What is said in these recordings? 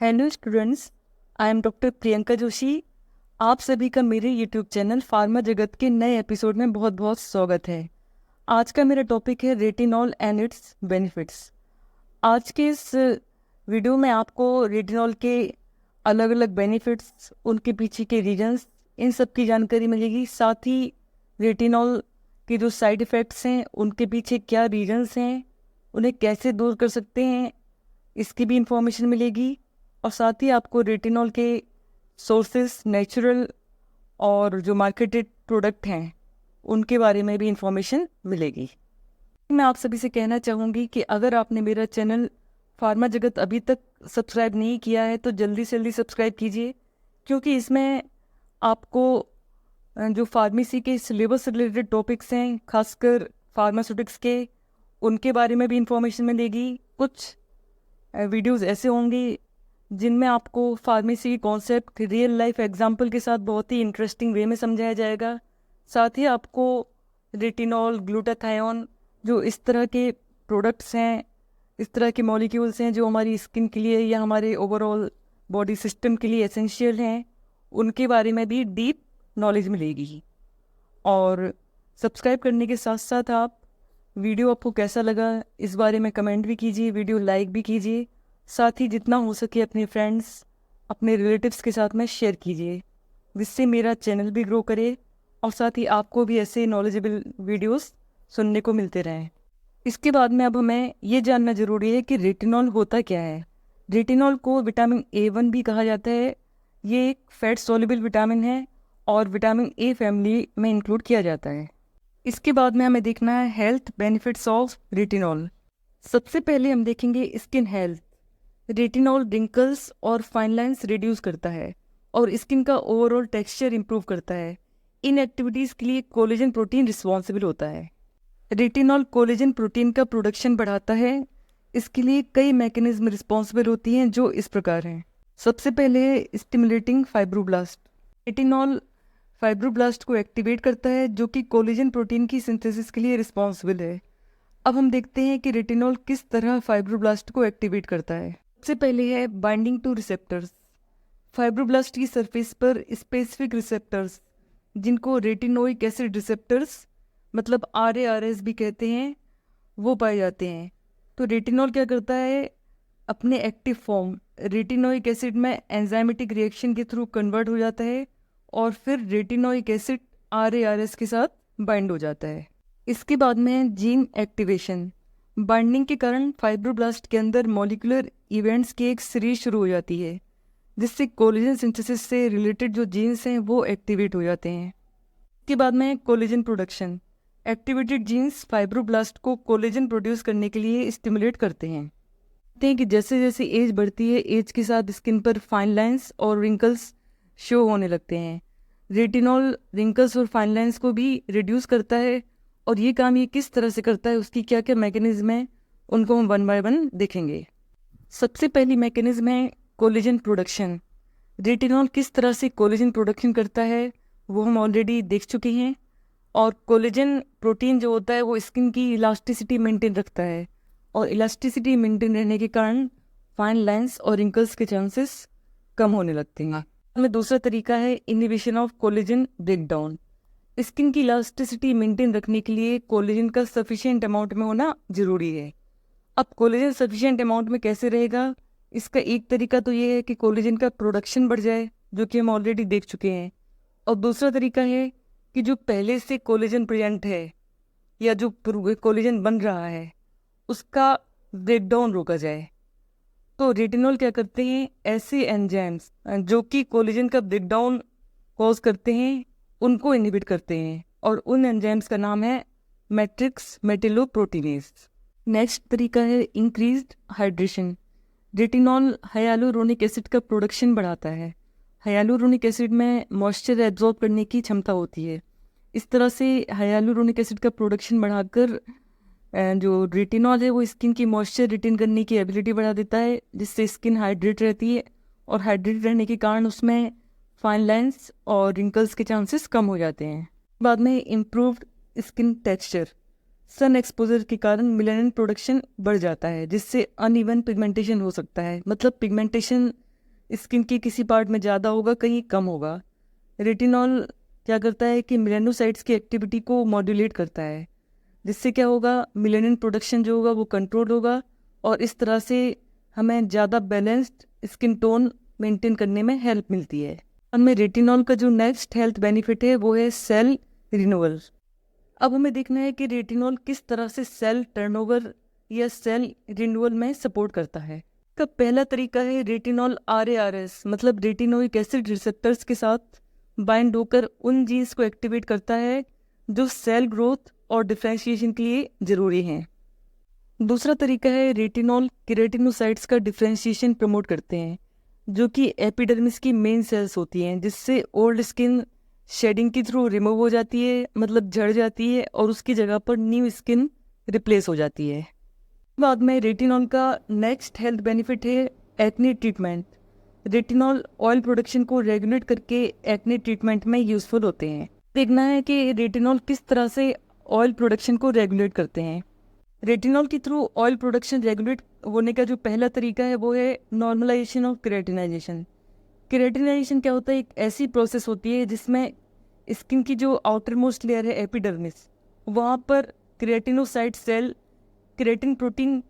Hello students, I am doctor Priyanka Joshi. आप सभी का मेरे यूट्यूब चैनल फार्मा जगत के नए एपिसोड में बहुत बहुत स्वागत है। आज का मेरा टॉपिक है रेटिनॉल एंड इट्स बेनिफिट्स। आज के इस वीडियो में आपको रेटिनॉल के अलग अलग बेनिफिट्स, उनके पीछे के रीजंस, इन सब की जानकारी मिलेगी। साथ ही रेटिनॉल के जो साइड इफ़ेक्ट्स हैं, उनके पीछे क्या रीजंस हैं, उन्हें कैसे दूर कर सकते हैं, इसकी भी इंफॉर्मेशन मिलेगी। और साथ ही आपको रेटिनॉल के सोर्सेस, नेचुरल और जो मार्केटेड प्रोडक्ट हैं, उनके बारे में भी इंफॉर्मेशन मिलेगी। मैं आप सभी से कहना चाहूँगी कि अगर आपने मेरा चैनल फार्मा जगत अभी तक सब्सक्राइब नहीं किया है तो जल्दी से जल्दी सब्सक्राइब कीजिए, क्योंकि इसमें आपको जो फार्मेसी के सिलेबस से रिलेटेड टॉपिक्स हैं, खासकर फार्मास्यूटिक्स के, उनके बारे में भी इंफॉर्मेशन मिलेगी। कुछ वीडियोस ऐसे होंगे जिनमें आपको फार्मेसी की कॉन्सेप्ट रियल लाइफ एग्जांपल के साथ बहुत ही इंटरेस्टिंग वे में समझाया जाएगा। साथ ही आपको रेटिनॉल, ग्लूटाथायोन, जो इस तरह के प्रोडक्ट्स हैं, इस तरह के मॉलिक्यूल्स हैं जो हमारी स्किन के लिए या हमारे ओवरऑल बॉडी सिस्टम के लिए एसेंशियल हैं, उनके बारे में भी डीप नॉलेज मिलेगी। और सब्सक्राइब करने के साथ साथ आप वीडियो आपको कैसा लगा इस बारे में कमेंट भी कीजिए, वीडियो लाइक भी कीजिए। साथ ही जितना हो सके अपने फ्रेंड्स, अपने रिलेटिव्स के साथ में शेयर कीजिए, जिससे मेरा चैनल भी ग्रो करे और साथ ही आपको भी ऐसे नॉलेजेबल वीडियोस सुनने को मिलते रहें। इसके बाद में अब हमें ये जानना ज़रूरी है कि रेटिनॉल होता क्या है। रेटिनॉल को विटामिन A1 भी कहा जाता है। ये एक फैट सोल्युबल विटामिन है और विटामिन A फैमिली में इंक्लूड किया जाता है। इसके बाद में हमें देखना है हेल्थ बेनिफिट्स ऑफ रेटिनॉल। सबसे पहले हम देखेंगे स्किन हेल्थ। रेटिनॉल रिंकल्स और फाइन लाइन्स रिड्यूस करता है और स्किन का ओवरऑल टेक्सचर इंप्रूव करता है। इन एक्टिविटीज़ के लिए कोलेजन प्रोटीन रिस्पॉन्सिबल होता है। रेटिनॉल कोलेजन प्रोटीन का प्रोडक्शन बढ़ाता है। इसके लिए कई मैकेनिज्म रिस्पॉन्सिबल होती हैं जो इस प्रकार हैं। सबसे पहले है स्टिमुलेटिंग फाइब्रोब्लास्ट। रेटिनॉल फाइब्रोब्लास्ट को एक्टिवेट करता है, जो कि कोलेजन प्रोटीन की सिंथेसिस के लिए रिस्पॉन्सिबल है। अब हम देखते हैं कि रेटिनॉल किस तरह फाइब्रोब्लास्ट को एक्टिवेट करता है। सबसे पहले है बाइंडिंग टू रिसेप्टर्स। फाइब्रोब्लास्ट की सरफेस पर स्पेसिफिक रिसेप्टर्स, जिनको रेटिनोइक एसिड रिसेप्टर्स मतलब RARS भी कहते हैं, वो पाए जाते हैं। तो रेटिनॉल क्या करता है, अपने एक्टिव फॉर्म रेटिनोइक एसिड में एंजाइमेटिक रिएक्शन के थ्रू कन्वर्ट हो जाता है और फिर रेटिनोइक एसिड RARS के साथ बाइंड हो जाता है। इसके बाद में जीन एक्टिवेशन। बाइंडिंग के कारण फाइब्रोब्लास्ट के अंदर मॉलिक्यूलर इवेंट्स की एक सीरीज शुरू हो जाती है, जिससे कोलेजन सिंथेसिस से रिलेटेड जो जीन्स हैं वो एक्टिवेट हो जाते हैं। इसके बाद में collagen production. Activated genes fibroblast को कोलेजन प्रोड्यूस करने के लिए स्टिमुलेट करते हैं। देखते हैं कि जैसे जैसे एज बढ़ती है, एज के साथ स्किन पर फाइन लाइंस और रिंकल्स शो होने लगते हैं। रेटिनॉल रिंकल्स और फाइन लाइंस को भी रिड्यूस करता है, और ये काम ये किस तरह से करता है, उसकी क्या क्या मैकेनिज्म है, उनको हम वन बाय वन देखेंगे। सबसे पहली मैकेनिज्म है कोलेजन प्रोडक्शन। रेटिनॉल किस तरह से कोलेजन प्रोडक्शन करता है वो हम ऑलरेडी देख चुके हैं। और कोलेजन प्रोटीन जो होता है वो स्किन की इलास्टिसिटी मेंटेन रखता है, और इलास्टिसिटी मेंटेन रहने के कारण फाइन लाइंस और रिंकल्स के चांसेस कम होने लगते हैं। में दूसरा तरीका है inhibition of collagen breakdown. Skin की इलास्टिसिटी मेंटेन रखने के लिए कोलेजन का सफिशिएंट अमाउंट में होना जरूरी है। अब कोलेजन सफिशिएंट अमाउंट में कैसे रहेगा, इसका एक तरीका तो ये है कि कोलेजन का प्रोडक्शन बढ़ जाए, जो कि हम ऑलरेडी देख चुके हैं। और दूसरा तरीका है कि जो पहले से कोलेजन प्रेजेंट है या जो कोलेजन बन रहा है उसका ब्रेकडाउन रोका जाए। तो रेटिनॉल क्या करते हैं, ऐसे एंजाइम्स जो कि कोलेजन का ब्रेकडाउन कॉज करते हैं उनको इनहिबिट करते हैं, और उन एंजाइम्स का नाम है मैट्रिक्स मेटिलोप्रोटीनेज। नेक्स्ट तरीका है इंक्रीज्ड हाइड्रेशन। रेटिनॉल हाइयालुरोनिक एसिड का प्रोडक्शन बढ़ाता है। हाइयालुरोनिक एसिड में मॉइस्चर एब्जॉर्ब करने की क्षमता होती है। इस तरह से हाइयालुरोनिक एसिड का प्रोडक्शन बढ़ाकर जो रेटिनॉल है वो स्किन की मॉइस्चर रिटेन करने की एबिलिटी बढ़ा देता है, जिससे स्किन हाइड्रेट रहती है, और हाइड्रेट रहने के कारण उसमें फाइन लाइंस और रिंकल्स के चांसेस कम हो जाते हैं। बाद में improved skin texture. Sun exposure के कारण मेलानिन प्रोडक्शन बढ़ जाता है, जिससे अनइवन पिगमेंटेशन हो सकता है। मतलब पिगमेंटेशन स्किन के किसी पार्ट में ज़्यादा होगा, कहीं कम होगा। रेटिनॉल क्या करता है कि मेलानोसाइट्स की एक्टिविटी को मॉड्यूलेट करता है, जिससे क्या होगा, मेलानिन प्रोडक्शन जो होगा वो कंट्रोल होगा और इस तरह से हमें ज़्यादा बैलेंस्ड स्किन टोन मेंटेन करने में हेल्प मिलती है। हमें रेटिनॉल का जो नेक्स्ट हेल्थ बेनिफिट है वो है सेल रिन्यूअल। अब हमें देखना है कि रेटिनॉल किस तरह से सेल टर्नओवर या सेल रिन्यूअल में सपोर्ट करता है। का पहला तरीका है रेटिनॉल RARS, मतलब रेटिनोइक एसिड रिसेप्टर्स के साथ बाइंड होकर उन जीन्स को एक्टिवेट करता है जो सेल ग्रोथ और डिफरेंशिएशन के लिए ज़रूरी हैं। दूसरा तरीका है रेटिनॉल केराटिनोसाइट्स का डिफरेंशिएशन प्रमोट करते हैं, जो कि एपिडर्मिस की मेन सेल्स होती हैं, जिससे ओल्ड स्किन शेडिंग के थ्रू रिमूव हो जाती है, मतलब झड़ जाती है और उसकी जगह पर न्यू स्किन रिप्लेस हो जाती है। बाद में रेटिनॉल का नेक्स्ट हेल्थ बेनिफिट है acne treatment. Retinol oil production को रेगुलेट करके एक्ने ट्रीटमेंट में यूजफुल होते हैं। देखना है कि रेटिनॉल किस तरह से ऑयल प्रोडक्शन को रेगुलेट करते हैं। रेटिनॉल के थ्रू ऑयल प्रोडक्शन रेगुलेट होने का जो पहला तरीका है वो है नॉर्मलाइजेशन ऑफ केराटिनाइजेशन। केराटिनाइजेशन क्या होता है, एक ऐसी प्रोसेस होती है जिसमें स्किन की जो आउटर मोस्ट लेयर है एपिडर्मिस, वहाँ पर keratinocyte cell keratin protein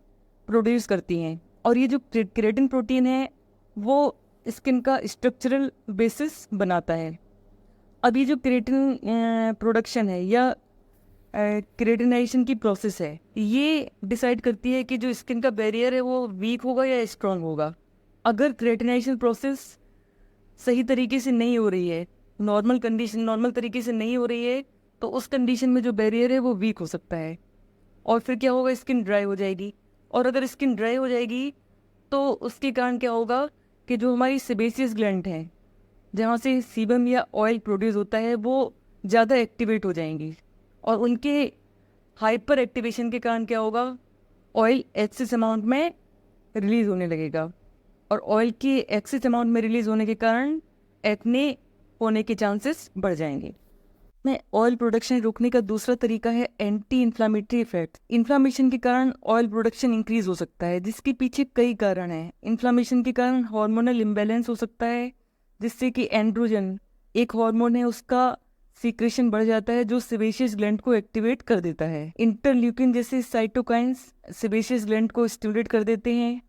produce करती हैं और ये जो केराटिन प्रोटीन है वो स्किन का स्ट्रक्चरल बेसिस बनाता है। अब ये जो केराटिन प्रोडक्शन है या केराटिनाइजेशन की प्रोसेस है, ये डिसाइड करती है कि जो स्किन का बैरियर है वो वीक होगा या स्ट्रांग होगा। अगर केराटिनाइजेशन प्रोसेस सही तरीके से नहीं हो रही है, नॉर्मल तरीके से नहीं हो रही है, तो उस कंडीशन में जो बैरियर है वो वीक हो सकता है और फिर क्या होगा, स्किन ड्राई हो जाएगी। और अगर स्किन ड्राई हो जाएगी तो उसके कारण क्या होगा कि जो हमारी सेबेसियस ग्लैंड हैं, जहाँ से सीबम या ऑयल प्रोड्यूस होता है, वो ज़्यादा एक्टिवेट हो जाएंगी और उनके हाइपर एक्टिवेशन के कारण क्या होगा, ऑयल एक्सेस अमाउंट में रिलीज होने लगेगा और ऑयल के एक्सेस अमाउंट में रिलीज होने के कारण एक्ने होने के चांसेस बढ़ जाएंगे। में ऑयल प्रोडक्शन रोकने का दूसरा तरीका है एंटी इन्फ्लामेटरी इफेक्ट। इन्फ्लामेशन के कारण ऑयल प्रोडक्शन इंक्रीज हो सकता है, जिसके पीछे कई कारण हैं। इन्फ्लामेशन के कारण हार्मोनल इम्बैलेंस हो सकता है, जिससे कि एंड्रोजन एक हार्मोन है उसका सीक्रेशन बढ़ जाता है, जो सेबेशियस ग्लैंड को एक्टिवेट कर देता है। इंटरल्यूकिन जैसे साइटोकाइंस सेबेशियस ग्लैंड को स्टिमुलेट कर देते हैं,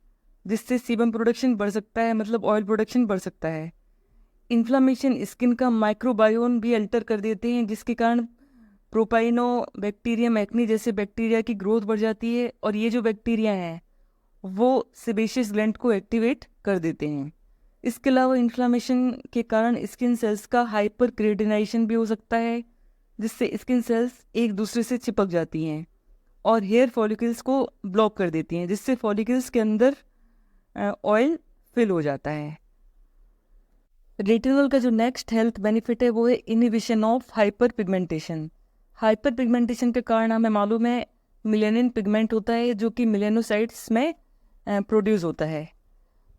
जिससे सीबम प्रोडक्शन बढ़ सकता है, मतलब ऑयल प्रोडक्शन बढ़ सकता है। इन्फ्लामेशन स्किन का माइक्रोबायोम भी अल्टर कर देते हैं, जिसके कारण प्रोपाइनो बैक्टीरियम एक्नी जैसे बैक्टीरिया की ग्रोथ बढ़ जाती है और ये जो बैक्टीरिया हैं वो सेबेशियस ग्लैंड को एक्टिवेट कर देते हैं। इसके अलावा इन्फ्लामेशन के कारण स्किन सेल्स का हाइपर केराटिनाइजेशन भी हो सकता है, जिससे स्किन सेल्स एक दूसरे से चिपक जाती हैं और हेयर फॉलिकल्स को ब्लॉक कर देती हैं, जिससे फॉलिकल्स के अंदर ऑयल फिल हो जाता है। रेटिनॉल का जो नेक्स्ट हेल्थ बेनिफिट है वो है inhibition of hyper pigmentation. Hyper pigmentation के कारण हमें मालूम है मिलेनिन पिगमेंट होता है जो कि मेलानोसाइट्स में प्रोड्यूस होता है।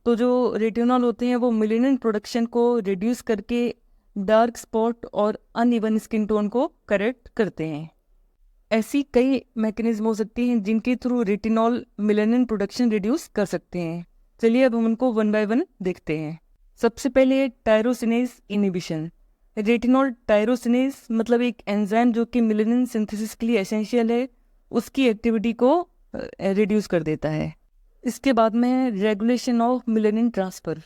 तो जो रेटिनॉल होते हैं वो मेलानिन प्रोडक्शन को रिड्यूस करके डार्क स्पॉट और अनइवन स्किन टोन को करेक्ट करते हैं। ऐसी कई मैकेनिज्म हो सकती हैं जिनके through retinol melanin production reduce कर सकते हैं। चलिए अब हम उनको वन बाय वन देखते हैं। सबसे पहले टायरोसिनेज इनहिबिशन। रेटिनॉल टायरोसिनेज मतलब एक एंजाइम जो कि मेलानिन सिंथेसिस के लिए एसेंशियल है, उसकी एक्टिविटी को रिड्यूस कर देता है। इसके बाद में regulation of melanin transfer.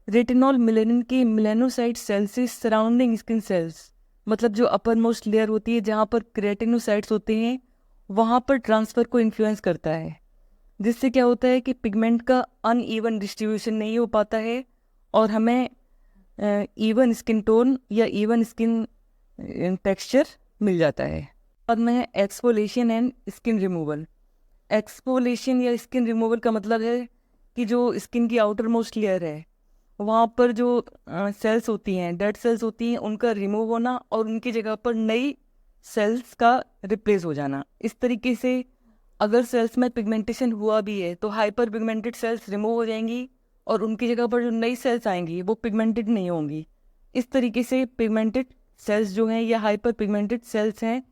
Retinol melanin की मेलानोसाइट सेल से सराउंडिंग स्किन सेल्स, मतलब जो अपर मोस्ट लेयर होती है जहाँ पर केराटिनोसाइट्स होते हैं, वहाँ पर ट्रांसफ़र को इन्फ्लुएंस करता है, जिससे क्या होता है कि पिगमेंट का अनइवन डिस्ट्रीब्यूशन नहीं हो पाता है और हमें इवन स्किन टोन या इवन स्किन टेक्सचर मिल जाता है। बाद में है exfoliation and skin removal. Exfoliation या स्किन रिमूवल का मतलब है कि जो स्किन की आउटर मोस्ट लेयर है वहाँ पर जो सेल्स होती हैं, डेड सेल्स होती हैं, उनका रिमूव होना और उनकी जगह पर नई सेल्स का रिप्लेस हो जाना। इस तरीके से अगर सेल्स में पिगमेंटेशन हुआ भी है तो हाइपर पिगमेंटेड सेल्स रिमूव हो जाएंगी और उनकी जगह पर जो नई सेल्स आएंगी वो पिगमेंटेड नहीं होंगी। इस तरीके से पिगमेंटेड सेल्स जो हैं या हाइपर पिगमेंटेड सेल्स हैं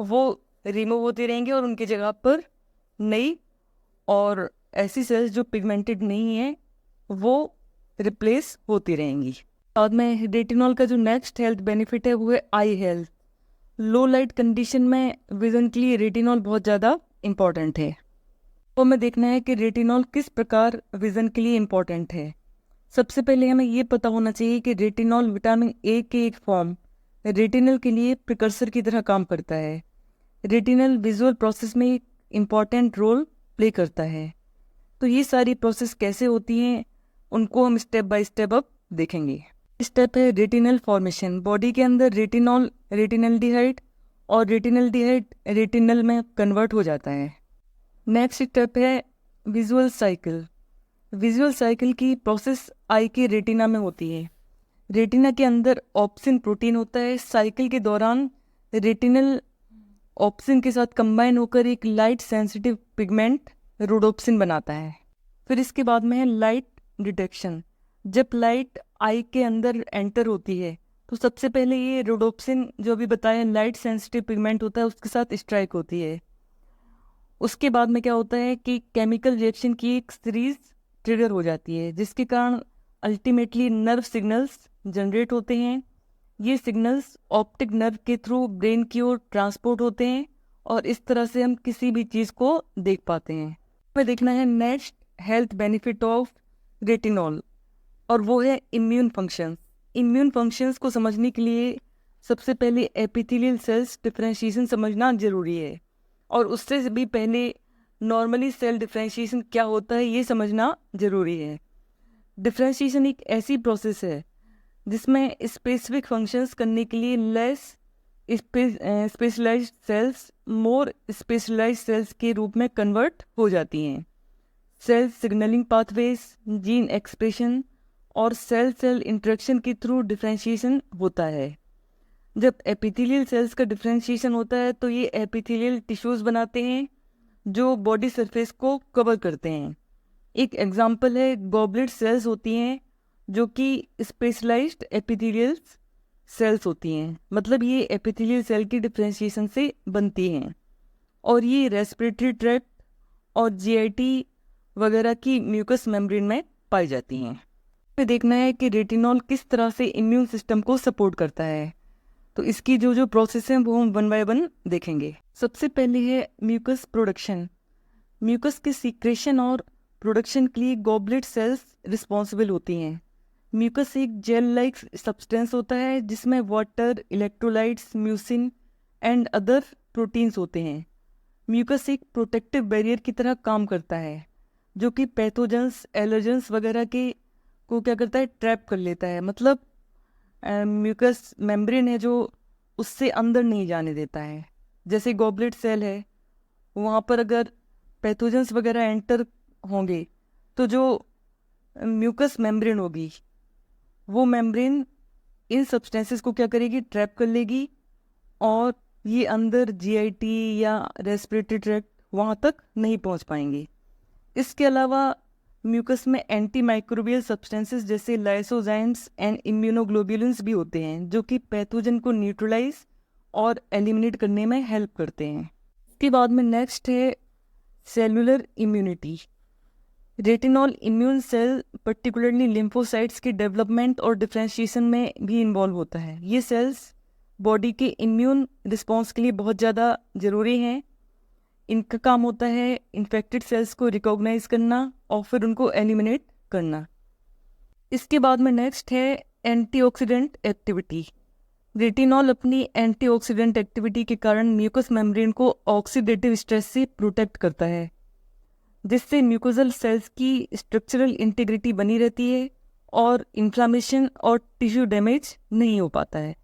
वो रिमूव होते रहेंगे और उनकी जगह पर नई और ऐसी सेल्स जो पिगमेंटेड नहीं हैं वो रिप्लेस होती रहेंगी। बाद में रेटिनॉल का जो नेक्स्ट हेल्थ बेनिफिट है वो है आई हेल्थ। लो लाइट कंडीशन में विजन के लिए रेटिनॉल बहुत ज़्यादा इम्पॉर्टेंट है। तो हमें देखना है कि रेटिनॉल किस प्रकार विजन के लिए इम्पॉर्टेंट है। सबसे पहले हमें ये पता होना चाहिए कि रेटिनॉल विटामिन ए के एक फॉर्म रेटिनल के लिए प्रिकर्सर की तरह काम करता है। रेटिनल विजुअल प्रोसेस में एक इम्पॉर्टेंट रोल प्ले करता है। तो ये सारी प्रोसेस कैसे होती हैं उनको हम स्टेप बाय स्टेप अब देखेंगे। स्टेप है रेटिनल फॉर्मेशन। बॉडी के अंदर रेटिनॉल रेटिनल्डिहाइड और रेटिनल्डिहाइड रेटिनल में कन्वर्ट हो जाता है। नेक्स्ट स्टेप है विजुअल साइकिल। विजुअल साइकिल की प्रोसेस आई के रेटिना में होती है। रेटिना के अंदर ऑप्सिन प्रोटीन होता है। साइकिल के दौरान रेटिनल ऑप्सिन के साथ कंबाइन होकर एक लाइट सेंसिटिव पिगमेंट रोडोप्सिन बनाता है। फिर इसके बाद में है लाइट डिटेक्शन। जब लाइट आई के अंदर एंटर होती है तो सबसे पहले ये रोडोप्सिन जो अभी बताया लाइट सेंसिटिव पिगमेंट होता है उसके साथ स्ट्राइक होती है। उसके बाद में क्या होता है कि केमिकल रिएक्शन की एक सीरीज ट्रिगर हो जाती है जिसके कारण अल्टीमेटली नर्व सिग्नल्स जनरेट होते हैं। ये सिग्नल्स ऑप्टिक नर्व के थ्रू ब्रेन की ओर ट्रांसपोर्ट होते हैं और इस तरह से हम किसी भी चीज़ को देख पाते हैं। हमें देखना है next health benefit of retinol और वो है इम्यून फंक्शंस। इम्यून फंक्शंस को समझने के लिए सबसे पहले एपिथेलियल सेल्स डिफरेंशिएशन समझना जरूरी है और उससे भी पहले नॉर्मली सेल डिफरेंशिएशन क्या होता है ये समझना जरूरी है। डिफरेंशिएशन एक ऐसी प्रोसेस है जिसमें स्पेसिफिक फंक्शंस करने के लिए less specialised cells more specialised cells के रूप में कन्वर्ट हो जाती हैं। Cell signalling pathways, gene expression और सेल सेल इंटरेक्शन के थ्रू डिफरेंशिएशन होता है। जब एपिथेलियल सेल्स का डिफरेंशिएशन होता है तो ये एपिथेलियल टिश्यूज बनाते हैं जो बॉडी सरफेस को कवर करते हैं। एक एग्जांपल है गॉबलेट सेल्स होती हैं जो कि स्पेशलाइज्ड एपिथेलियल सेल्स होती हैं। मतलब ये एपिथेलियल सेल की डिफरेंशिएशन से बनती हैं और ये रेस्पिरेटरी ट्रैक्ट और जीआईटी वगैरह की म्यूकस मेम्ब्रेन में पाई जाती हैं। हमें देखना है कि रेटिनॉल किस तरह से इम्यून सिस्टम को सपोर्ट करता है। तो इसकी जो जो प्रोसेस है वो हम वन बाय वन देखेंगे। सबसे पहले है म्यूकस प्रोडक्शन। म्यूकस के सीक्रेशन और प्रोडक्शन के लिए गॉबलेट सेल्स रिस्पॉन्सिबल होती हैं। म्यूकस एक जेल लाइक सब्सटेंस होता है जिसमें water, electrolytes, mucin and other proteins होते हैं। म्यूकस एक प्रोटेक्टिव बैरियर की तरह काम करता है जो कि पैथोजेंस, एलर्जेंस वगैरह के को क्या करता है, ट्रैप कर लेता है। मतलब म्यूकस मेम्ब्रेन है जो उससे अंदर नहीं जाने देता है। जैसे गॉबलेट सेल है वहाँ पर अगर पैथोजेंस वगैरह एंटर होंगे तो जो म्यूकस मेम्ब्रेन होगी वो मेम्ब्रेन इन सब्सटेंसेस को क्या करेगी, ट्रैप कर लेगी और ये अंदर जीआईटी या रेस्पिरेटरी ट्रैक्ट वहाँ तक नहीं पहुँच पाएंगे। इसके अलावा म्यूकस में एंटी माइक्रोबियल सब्सटेंसेस जैसे लाइसोजाइम्स एंड इम्यूनोग्लोबुलिन्स भी होते हैं जो कि पैथोजन को न्यूट्रलाइज और एलिमिनेट करने में हेल्प करते हैं। इसके बाद में नेक्स्ट है cellular immunity. Retinol immune cell particularly lymphocytes के डेवलपमेंट और डिफरेंशिएशन में भी इन्वॉल्व होता है। ये सेल्स बॉडी के इम्यून रिस्पॉन्स के लिए बहुत ज़्यादा ज़रूरी हैं। इनका काम होता है इन्फेक्टेड सेल्स को रिकॉग्नाइज करना और फिर उनको एलिमिनेट करना। इसके बाद में नेक्स्ट है एंटीऑक्सीडेंट एक्टिविटी। रेटिनॉल अपनी एंटीऑक्सीडेंट एक्टिविटी के कारण म्यूकस मेम्ब्रेन को ऑक्सीडेटिव स्ट्रेस से प्रोटेक्ट करता है जिससे म्यूकोजल सेल्स की स्ट्रक्चरल इंटीग्रिटी बनी रहती है और इन्फ्लामेशन और टिश्यू डैमेज नहीं हो पाता है।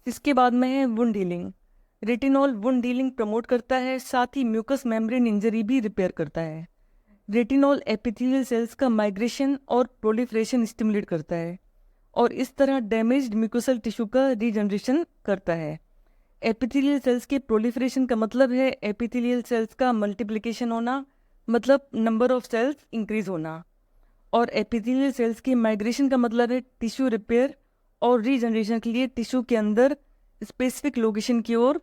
इसके बाद में है wound healing. Retinol wound healing promote करता है, साथ ही म्यूकस मेम्ब्रेन इंजरी भी रिपेयर करता है। रेटिनॉल एपिथेलियल सेल्स का माइग्रेशन और प्रोलिफरेशन स्टिमुलेट करता है और इस तरह डैमेज्ड म्यूकोसल टिश्यू का रीजनरेशन करता है। एपिथेलियल सेल्स के प्रोलिफरेशन का मतलब है एपिथेलियल सेल्स का मल्टीप्लिकेशन होना, मतलब नंबर ऑफ सेल्स इंक्रीज होना, और एपिथेलियल सेल्स की माइग्रेशन का मतलब है टिश्यू रिपेयर और रीजनरेशन के लिए टिश्यू के अंदर स्पेसिफिक लोकेशन की ओर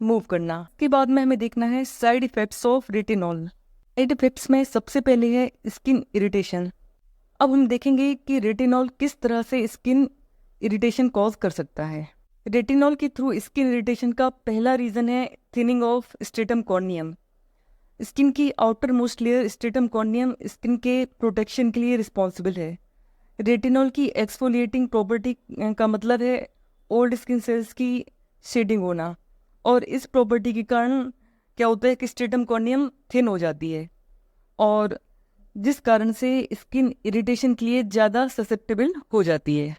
मूव करना। इसके बाद में हमें देखना है side effects of retinol. Side effects में सबसे पहले है स्किन इरिटेशन। अब हम देखेंगे कि रेटिनॉल किस तरह से स्किन इरिटेशन कॉज कर सकता है। रेटिनॉल के थ्रू स्किन इरिटेशन का पहला रीज़न है thinning of stratum corneum. Skin की outermost layer stratum corneum skin के प्रोटेक्शन के लिए रिस्पॉन्सिबल है। रेटिनॉल की एक्सफोलिएटिंग प्रॉपर्टी का मतलब है ओल्ड स्किन सेल्स की शेडिंग होना, और इस प्रॉपर्टी के कारण क्या होता है कि स्ट्रेटम कॉर्नियम थिन हो जाती है, और जिस कारण से स्किन इरिटेशन के लिए ज़्यादा ससेप्टेबल हो जाती है।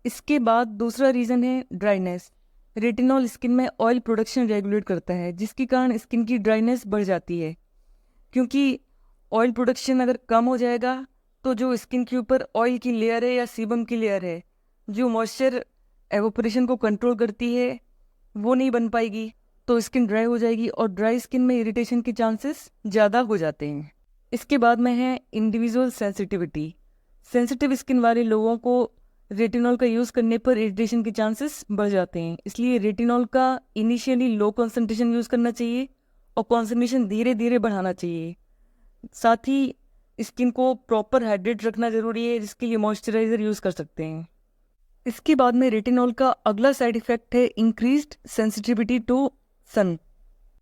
इसके बाद दूसरा रीज़न है ड्राइनेस। रेटिनॉल स्किन में ऑयल प्रोडक्शन रेगुलेट करता है, जिसके कारण स्किन की ड्राइनेस बढ़ जाती है। क्योंकि ऑयल प्रोडक्शन अगर कम हो जाएगा तो जो स्किन के ऊपर ऑयल की लेयर है या सीबम की लेयर है, जो मॉइस्चर एवोपरेशन को कंट्रोल करती है, वो नहीं बन पाएगी, तो स्किन ड्राई हो जाएगी, और ड्राई स्किन में इरिटेशन के चांसेस ज़्यादा हो जाते हैं। इसके बाद में है इंडिविजुअल सेंसिटिविटी। सेंसिटिव स्किन वाले लोगों को रेटिनॉल का यूज़ करने पर इरिटेशन के चांसेस बढ़ जाते हैं, इसलिए रेटिनॉल का इनिशियली लो कॉन्सेंट्रेशन यूज़ करना चाहिए और कॉन्सेंट्रेशन धीरे धीरे बढ़ाना चाहिए। साथ ही स्किन को प्रॉपर हाइड्रेट रखना ज़रूरी है, जिसके लिए मॉइस्चराइज़र यूज़ कर सकते हैं। इसके बाद में रेटिनॉल का अगला साइड इफ़ेक्ट है इंक्रीज्ड सेंसिटिविटी टू सन।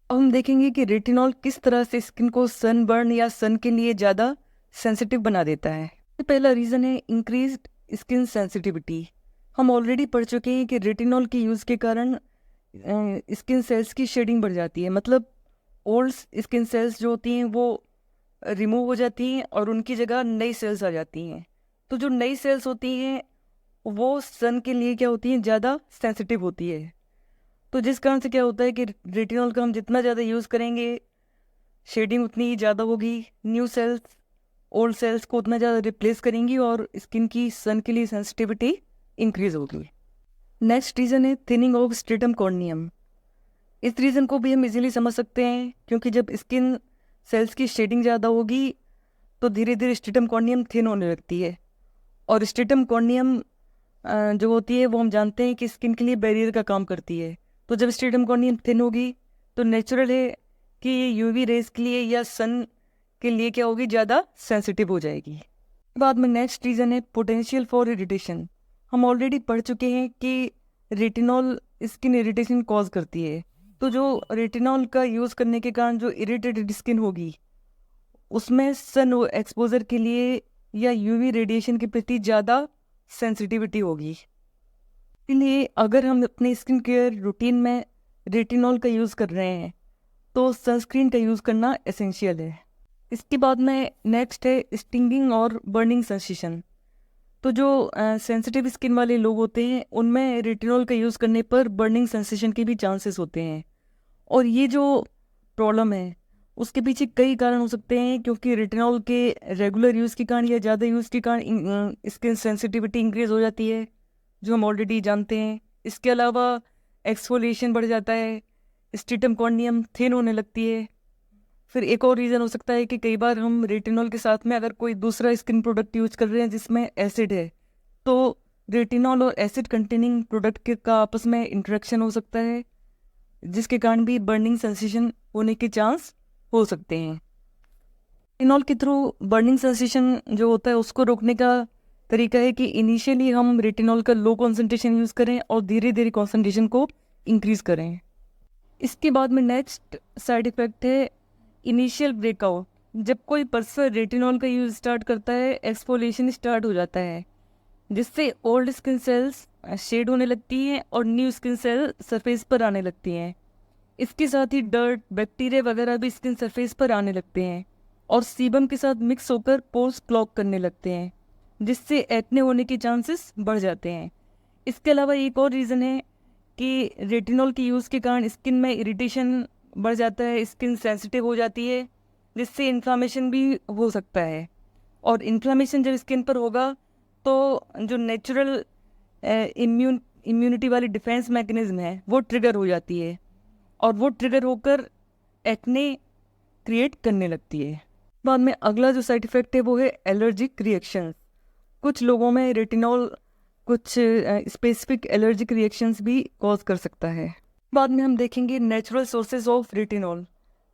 अब हम देखेंगे कि रेटिनॉल किस तरह से स्किन को सनबर्न या सन के लिए ज़्यादा सेंसिटिव बना देता है। पहला रीज़न है इंक्रीज्ड स्किन सेंसिटिविटी। हम ऑलरेडी पढ़ चुके हैं कि रेटिनॉल के यूज़ के कारण स्किन सेल्स की शेडिंग बढ़ जाती है, मतलब ओल्ड स्किन सेल्स जो होती हैं वो रिमूव हो जाती हैं और उनकी जगह नई सेल्स आ जाती हैं। तो जो नई सेल्स होती हैं वो सन के लिए क्या होती हैं, ज़्यादा सेंसिटिव होती है। तो जिस कारण से क्या होता है कि रेटिनॉल का हम जितना ज़्यादा यूज़ करेंगे शेडिंग उतनी ही ज़्यादा होगी, न्यू सेल्स ओल्ड सेल्स को उतना ज़्यादा रिप्लेस करेंगी और स्किन की सन के लिए सेंसिटिविटी इंक्रीज होगी। नेक्स्ट रीज़न है थिनिंग ऑफ स्ट्रेटम कॉर्नियम। इस रीज़न को भी हम इजीली समझ सकते हैं, क्योंकि जब स्किन सेल्स की शेडिंग ज़्यादा होगी तो धीरे धीरे स्ट्रेटम कॉर्नियम थिन होने लगती है, और स्ट्रेटम कॉर्नियम जो होती है वो हम जानते हैं कि स्किन के लिए बैरियर का काम करती है। तो जब स्ट्रेटम कॉर्नियम थिन होगी तो नेचुरल है कि ये यूवी रेज के लिए या सन के लिए क्या होगी, ज़्यादा सेंसिटिव हो जाएगी। बाद में नेक्स्ट रीज़न है पोटेंशियल फॉर इरिटेशन। हम ऑलरेडी पढ़ चुके हैं कि रेटिनॉल स्किन इरिटेशन कॉज करती है, तो जो रेटिनॉल का यूज़ करने के कारण जो इरिटेटेड स्किन होगी उसमें सन एक्सपोजर के लिए या यूवी रेडिएशन के प्रति ज़्यादा सेंसिटिविटी होगी। इसलिए अगर हम अपने स्किन केयर रूटीन में रेटिनॉल का यूज़ कर रहे हैं तो सनस्क्रीन का यूज़ करना एसेंशियल है। इसके बाद में नेक्स्ट है स्टिंगिंग और बर्निंग सेंसेशन। तो जो सेंसिटिव स्किन वाले लोग होते हैं उनमें रेटिनॉल का यूज़ करने पर बर्निंग सेंसेशन के भी चांसेस होते हैं, और ये जो प्रॉब्लम है उसके पीछे कई कारण हो सकते हैं, क्योंकि रेटिनॉल के रेगुलर यूज़ के कारण या ज़्यादा यूज़ के कारण स्किन सेंसिटिविटी इंक्रीज हो जाती है, जो हम ऑलरेडी जानते हैं। इसके अलावा एक्सफोलिएशन बढ़ जाता है, स्ट्रेटम कॉर्नियम थिन होने लगती है। फिर एक और रीज़न हो सकता है कि कई बार हम रेटिनॉल के साथ में अगर कोई दूसरा स्किन प्रोडक्ट यूज कर रहे हैं जिसमें एसिड है, तो रेटिनॉल और एसिड कंटेनिंग प्रोडक्ट का आपस में इंटरेक्शन हो सकता है, जिसके कारण भी बर्निंग सेंसेशन होने के चांस हो सकते हैं। रेटिनॉल के थ्रू बर्निंग सेंसेशन जो होता है उसको रोकने का तरीका है कि इनिशियली हम रेटिनॉल का लो कॉन्सेंट्रेशन यूज़ करें और धीरे धीरे कॉन्सेंट्रेशन को इंक्रीज़ करें। इसके बाद में नेक्स्ट साइड इफ़ेक्ट है इनिशियल ब्रेकआउट। जब कोई पर्सन रेटिनॉल का यूज़ स्टार्ट करता है एक्सफोलिएशन स्टार्ट हो जाता है, जिससे ओल्ड स्किन सेल्स शेड होने लगती हैं और न्यू स्किन सेल सरफेस पर आने लगती हैं। इसके साथ ही डर्ट बैक्टीरिया वगैरह भी स्किन सरफेस पर आने लगते हैं और सीबम के साथ मिक्स होकर पोर्स क्लॉग करने लगते हैं, जिससे एक्ने होने के चांसेस बढ़ जाते हैं। इसके अलावा एक और रीज़न है कि रेटिनॉल के यूज़ के कारण स्किन में इरिटेशन बढ़ जाता है, स्किन सेंसिटिव हो जाती है, जिससे इन्फ्लामेशन भी हो सकता है, और इन्फ्लामेशन जब स्किन पर होगा तो जो नेचुरल इम्यूनिटी वाली डिफेंस मैकेनिज्म है वो ट्रिगर हो जाती है, और वो ट्रिगर होकर एक्ने क्रिएट करने लगती है। बाद में अगला जो साइड इफ़ेक्ट है वो है एलर्जिक रिएक्शंस। कुछ लोगों में रेटिनॉल कुछ स्पेसिफिक एलर्जिक रिएक्शंस भी कॉज कर सकता है। बाद में हम देखेंगे natural sources of retinol.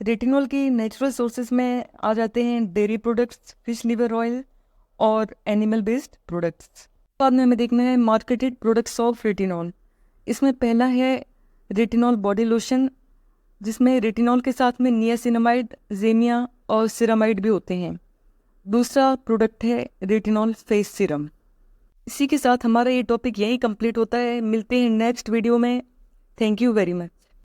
Retinol की नेचुरल सोर्सेज में आ जाते हैं dairy products, fish liver oil और एनिमल बेस्ड प्रोडक्ट्स। बाद में हमें देखना है मार्केटेड प्रोडक्ट्स ऑफ रेटिनॉल। इसमें पहला है रेटिनॉल बॉडी लोशन, जिसमें रेटिनॉल के साथ में नियासिनामाइड, जेमिया और सिरामाइड भी होते हैं। दूसरा प्रोडक्ट है रेटिनॉल फेस सीरम। इसी के साथ हमारा ये टॉपिक यहीं कंप्लीट होता है। मिलते हैं नेक्स्ट वीडियो में। Thank you very much.